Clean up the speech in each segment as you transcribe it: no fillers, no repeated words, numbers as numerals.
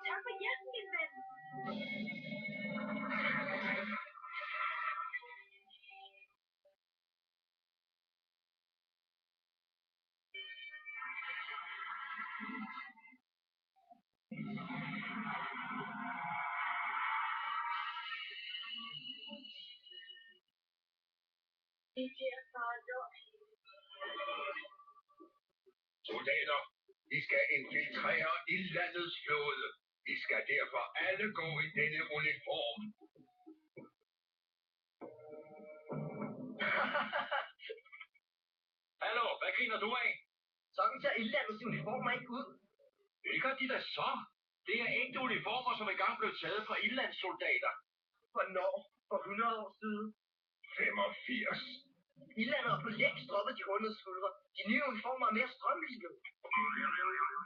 Tak for hjælpen, min ven. Det bliver bare løg. Soldater, I skal infiltrere ildlandets flåde. I skal derfor alle gå i denne uniform. Hallo, hvad griner du af? Sådan ser ildlandets uniformer ikke ud. Det gør de da så. Det er ægte uniformer, som engang blev taget fra ildlandssoldater. Hvornår? For 100 år siden. 85. Ildlandet har på længst droppet de rundede skuldre. De nye uniformer er mere strømlivede.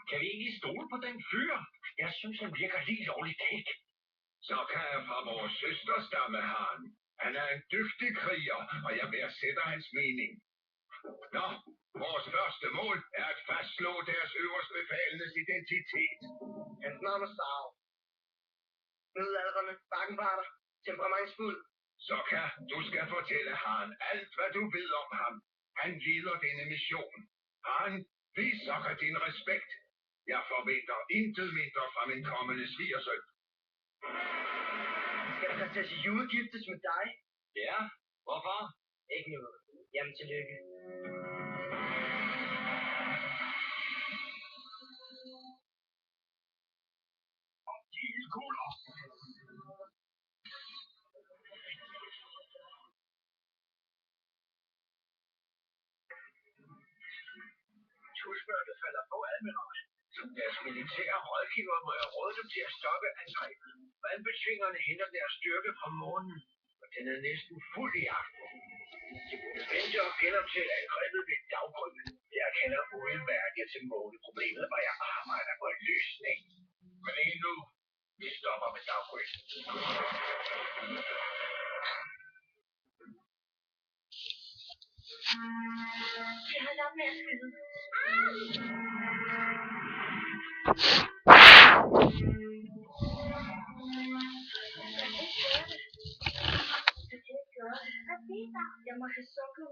Kan vi egentlig stole på den fyr? Jeg synes, han virker lige lovligt kæk. Så kan jeg fra vores søsterstamme have han. Han er en dygtig kriger, og jeg værdsætter hans mening. Nå, vores første mål er at fastslå deres øverste befalenes identitet. Hans navn er Sarv. Middelaldrende, bakkenbarter, temperamentsfuld. Så kan du skal fortælle Han alt, hvad du ved om ham. Han leder denne mission. Han, vis Sokka din respekt. Jeg forventer intet mindre fra min kommende svigersøn. Skal der tage til julegiftes med dig? Ja, hvorfor? Ikke noget. Jamen tillykke. Kugler. Tusmørket falder på admiral. Som deres militære rådgiver må jeg råde dem til at stoppe angrebet. Vandbetvingerne henter deres styrke fra månen, og den er næsten fuld i aften. De burde vente og genoptælle angrebet ved daggry. Jeg kender udmærket til måneproblemet, og jeg arbejder på en løsning. Men ikke nu. Vi stopper med daggry. Jeg har ladet med at skyde. Jeg må have sukket